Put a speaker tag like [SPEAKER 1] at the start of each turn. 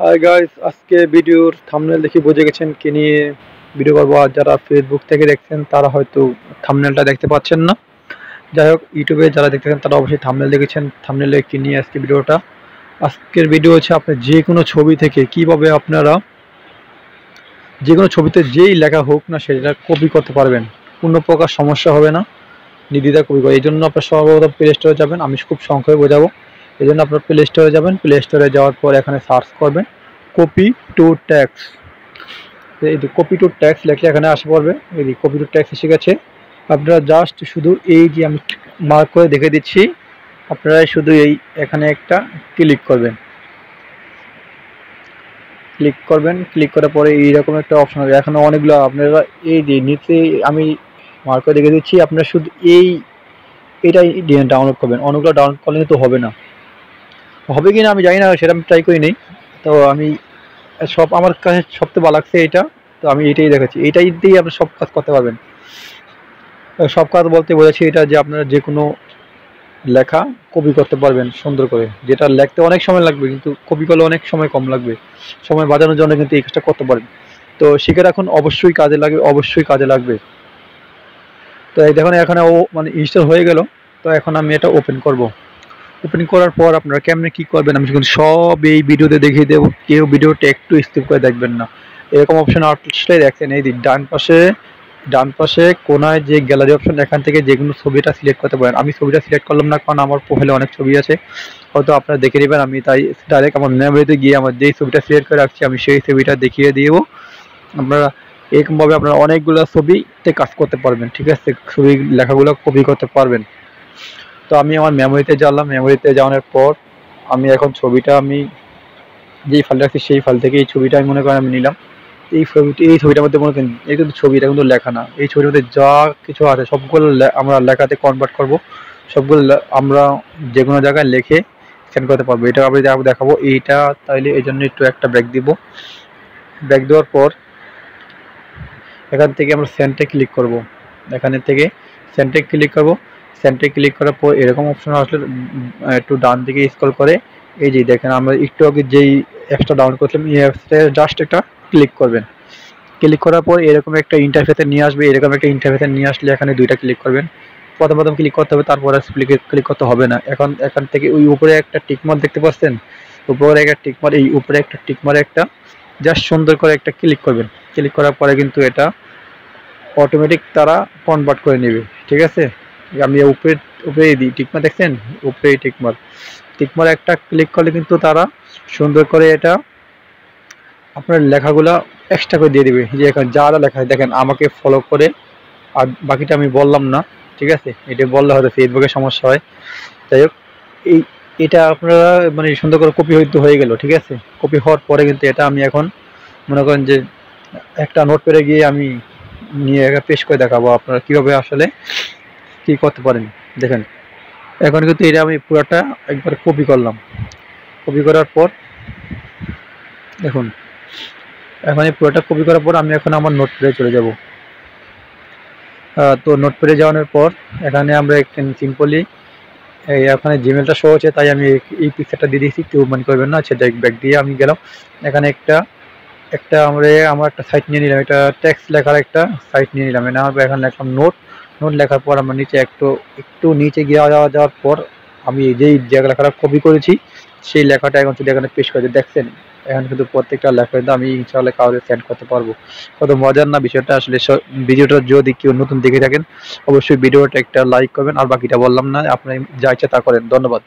[SPEAKER 1] Hi guys, আজকে ভিডিওর thumbnail দেখে বুঝে গেছেন কি নিয়ে ভিডিও করবো। আর যারা ফেসবুক থেকে দেখছেন তারা হয়তো থাম্বনেলটা দেখতে পাচ্ছেন না। যাই হোক, ইউটিউবে যারা দেখতেছেন তারা অবশ্যই থাম্বনেল দেখেছেন। থাম্বনেলে কি নিয়ে আজকে ভিডিওটা, আজকের ভিডিও হচ্ছে আপনার যে কোনো ছবি থেকে কিভাবে আপনারা যে কোনো ছবিতে যেই লেখা হোক না সেটা কপি করতে পারবেন, কোনো প্রকার সমস্যা হবে না, নির্দ্বিধায় কপি করে। এই জন্য আপনার সর্বপ্রথম প্লে স্টোরে যাবেন, আমি খুব সংক্ষেপে বোঝাবো। এই জন্য আপনার প্লে স্টোরে যাবেন, প্লে স্টোরে যাওয়ার পর এখানে সার্চ করবেন কপি টু ট্যাক্স। এই যে কপি টু ট্যাক্স লেখলে এখানে আসে পড়বে। এই যে কপি টু ট্যাক্স এসে গেছে। আপনারা জাস্ট শুধু এই যে আমি মার্ক করে দেখে দিচ্ছি, আপনারা শুধু এই এখানে একটা ক্লিক করবেন। ক্লিক করার পরে এইরকম একটা অপশন হবে। এখানে অনেকগুলো আপনারা এই যে নিচে আমি মার্ক করে দেখে দিচ্ছি, আপনারা শুধু এটাই ডাউনলোড করবেন। অনেকগুলো ডাউনলোড করলে কিন্তু হবে না, হবে কি না আমি জানি না, সেটা আমি ট্রাই করি নেই। তো আমি আমার কাছে সবচেয়ে ভালো লাগছে এটা, তো আমি এটাই দেখাচ্ছি। এটাই দিয়েই আপনি সব কাজ করতে পারবেন। সব কাজ বলতে বোঝাচ্ছি এটা যে আপনারা যে কোনো লেখা কপি করতে পারবেন সুন্দর করে, যেটা লিখতে অনেক সময় লাগবে কিন্তু কপি করলে অনেক সময় কম লাগবে। সময় বাঁচানোর জন্য কিন্তু এই কাজটা করতে পারেন। তো শিখে রাখুন, অবশ্যই কাজে লাগবে, অবশ্যই কাজে লাগবে। তো এই দেখুন এখানে মানে ইনস্টল হয়ে গেল। তো এখন আমি এটা ওপেন করব। ওপেন করার পর আপনারা কেমনে কি করবেন আমি কিন্তু সব এই ভিডিওতে দেখিয়ে দেবো। কেউ ভিডিওটা একটু স্কিপ করে দেখবেন না। এরকম অপশন আসলে দেখছেন এই ডান পাশে কোনায় যে গ্যালারি অপশন, এখান থেকে যে কোনো ছবিটা সিলেক্ট করতে পারেন। আমি ছবিটা সিলেক্ট করলাম না, কারণ আমার প্রোফাইলে অনেক ছবি আছে, হয়তো আপনারা দেখে নেবেন। আমি তাই ডাইরেক্ট আমার মেমোরিতে গিয়ে আমার যেই ছবিটা সিলেক্ট করে রাখছি আমি সেই ছবিটা দেখিয়ে দিব। আপনারা এরকমভাবে আপনারা অনেকগুলো ছবিতে কাজ করতে পারবেন, ঠিক আছে? ছবি লেখাগুলো কপি করতে পারবেন। তো আমি আমার মেমোরিতে গেলাম, মেমোরিতে যাওয়ার পর আমি এখন ছবিটা আমি যেই ফাইল রাখছি সেই ফাইল থেকে এই ছবিটা আমি মনে করেন আমি নিলাম। এই ছবিটার মধ্যে মনে করেন এই কিন্তু ছবি, এটা কিন্তু লেখা না। এই ছবিটার মধ্যে যা কিছু আছে সবগুলো আমরা লেখাতে কনভার্ট করব। সবগুলো আমরা যে কোনো জায়গায় লিখে সেন্ড করতে পারবো। এটা আমি দেখাবো এইটা। তাইলে এই জন্য একটু একটা ব্রেক দিব। ব্রেক দেওয়ার পর এখান থেকে আমরা সেন্টে ক্লিক করব। এখানে থেকে সেন্টে ক্লিক করব। সেন্টে ক্লিক করার পর এরকম অপশন আসলে একটু ডান দিকে স্ক্রল করে এই যে দেখেন আমরা একটু আগে যেই অ্যাপসটা ডাউনলোড করছিলাম এই অ্যাপসটা জাস্ট একটা ক্লিক করবেন। ক্লিক করার পর এরকম একটা ইন্টারফেসে নিয়ে আসবে। এরকম একটা ইন্টারফেসে নিয়ে আসলে এখানে দুইটা ক্লিক করবেন। প্রথম ক্লিক করতে হবে, তারপর আর ক্লিক করতে হবে না। এখান থেকে ওই উপরে একটা টিকমার্ক দেখতে পাচ্ছেন, উপরে একটা টিকমার্ক, এই উপরে একটা টিকমার্ক একটা জাস্ট সুন্দর করে একটা ক্লিক করবেন। ক্লিক করার পরে কিন্তু এটা অটোমেটিক তারা কনভার্ট করে নেবে, ঠিক আছে? আমি উপরে দিই টিকমার্ক দেখছেন, উপরে টিকমার্ক একটা ক্লিক করলে কিন্তু তারা সুন্দর করে এটা আপনার লেখাগুলা এক্সট্রা করে দিয়ে দিবে। যে এখানে যা যা লেখা দেখেন আমাকে ফলো করে, আর বাকিটা আমি বললাম না, ঠিক আছে? এটা বললে হয়তো ফেসবুকে সমস্যা হয়। যাই হোক, এটা আপনারা মানে সুন্দর করে কপি হয়ে গেল, ঠিক আছে? কপি হওয়ার পরে কিন্তু এটা আমি এখন মনে করেন যে একটা নোটপ্যাডে গিয়ে আমি নিয়ে পেশ করে দেখাবো আপনারা কিভাবে আসলে কি করতে পারেন। দেখেন এখন কিন্তু এটা আমি পুরোটা একবার কপি করলাম। কপি করার পর দেখুন এখন এই পুরোটা কপি করার পর আমি এখন আমার নোটপ্যাডে চলে যাব। তো নোটপ্যাডে যাওয়ার পর এখানে আমরা সিম্পলি এখানে জিমেলটা শো হচ্ছে, তাই আমি এই পিকচারটা দিয়ে দিয়েছি, কেউ মনে করবেন না। সেটা ব্যাক দিয়ে আমি গেলাম। এখানে আমার একটা সাইট নিয়ে নিলাম, এটা টেক্সট লেখার একটা সাইট নিয়ে নিলাম। এখানে লিখলাম নোট লেখার পর আমরা নিচে একটু নিচে যাওয়ার পর আমি যেই লেখাটা কপি করেছি সেই লেখাটা এখন যদি এখানে পেশ করে দেখছেন, এখানে কিন্তু প্রত্যেকটা লেখা কিন্তু আমি ইনশাআল্লাহ কাউকে সেন্ড করতে পারবো। কত মজার না বিষয়টা আসলে। ভিডিওটা যদি কেউ নতুন দেখে থাকেন অবশ্যই ভিডিওটা একটা লাইক করবেন, আর বাকিটা বললাম না, আপনি যা ইচ্ছা তা করেন। ধন্যবাদ।